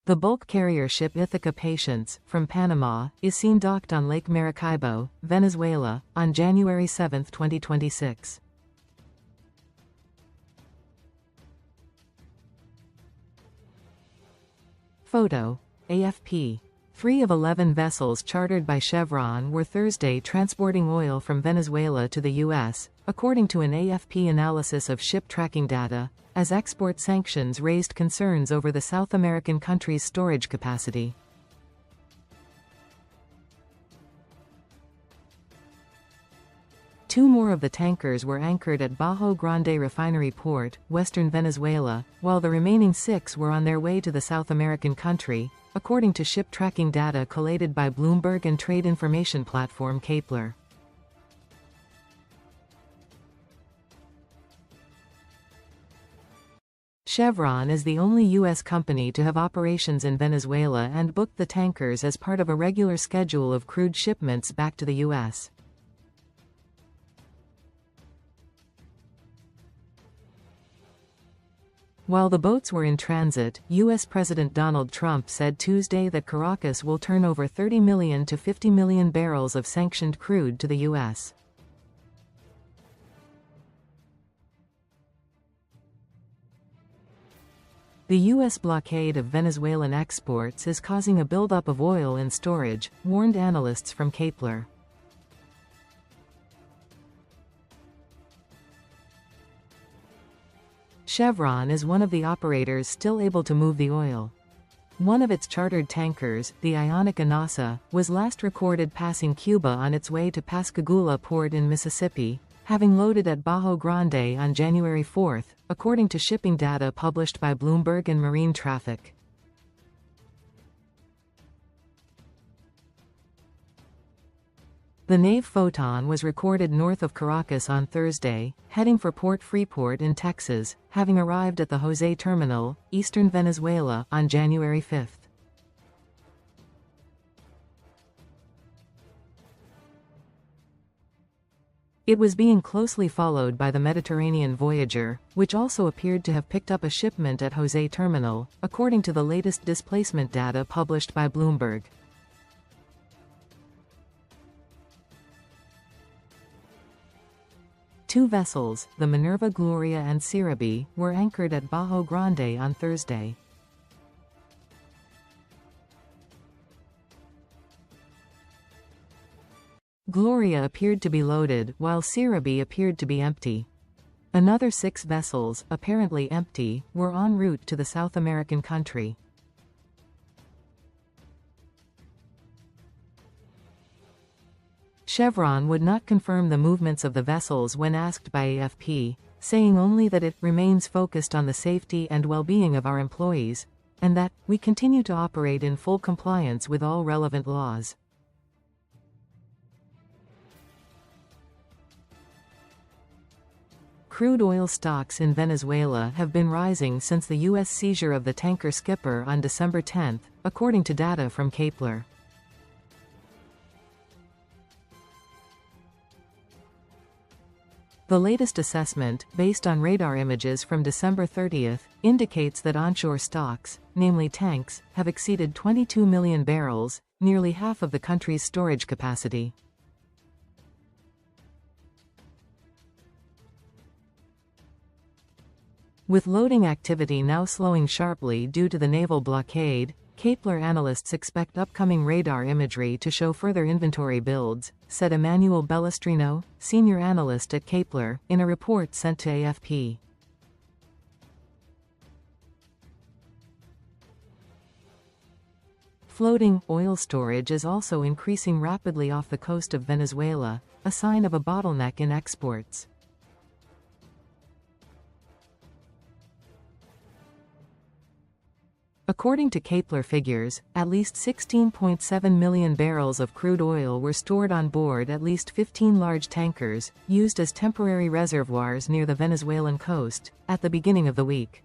The bulk carrier ship Ithaca Patience, from Panama, is seen docked on Lake Maracaibo, Venezuela, on January 7, 2026. Photo. AFP. 3 of 11 vessels chartered by Chevron were Thursday transporting oil from Venezuela to the U.S., according to an AFP analysis of ship tracking data, as export sanctions raised concerns over the South American country's storage capacity. Two more of the tankers were anchored at Bajo Grande refinery port, western Venezuela, while the remaining 6 were on their way to the South American country, according to ship tracking data collated by Bloomberg and trade information platform Kpler. Chevron is the only U.S. company to have operations in Venezuela and booked the tankers as part of a regular schedule of crude shipments back to the U.S. While the boats were in transit, U.S. President Donald Trump said Tuesday that Caracas will turn over 30 million to 50 million barrels of sanctioned crude to the U.S. The U.S. blockade of Venezuelan exports is causing a buildup of oil in storage, warned analysts from Kpler. Chevron is one of the operators still able to move the oil. One of its chartered tankers, the Ionic Anassa, was last recorded passing Cuba on its way to Pascagoula Port in Mississippi, having loaded at Bajo Grande on January 4, according to shipping data published by Bloomberg and Marine Traffic. The Nave Photon was recorded north of Caracas on Thursday, heading for Port Freeport in Texas, having arrived at the Jose Terminal, eastern Venezuela, on January 5. It was being closely followed by the Mediterranean Voyager, which also appeared to have picked up a shipment at Jose Terminal, according to the latest displacement data published by Bloomberg. Two vessels, the Minerva Gloria and Searuby, were anchored at Bajo Grande on Thursday. Gloria appeared to be loaded, while Searuby appeared to be empty. Another 6 vessels, apparently empty, were en route to the South American country. Chevron would not confirm the movements of the vessels when asked by AFP, saying only that it remains focused on the safety and well-being of our employees, and that we continue to operate in full compliance with all relevant laws. Crude oil stocks in Venezuela have been rising since the U.S. seizure of the tanker Skipper on December 10, according to data from Kpler. The latest assessment, based on radar images from December 30, indicates that onshore stocks, namely tanks, have exceeded 22 million barrels, nearly half of the country's storage capacity. With loading activity now slowing sharply due to the naval blockade, Kpler analysts expect upcoming radar imagery to show further inventory builds, said Emmanuel Belostrino, senior analyst at Kpler, in a report sent to AFP. Floating oil storage is also increasing rapidly off the coast of Venezuela, a sign of a bottleneck in exports. According to Kpler figures, at least 16.7 million barrels of crude oil were stored on board at least 15 large tankers, used as temporary reservoirs near the Venezuelan coast, at the beginning of the week.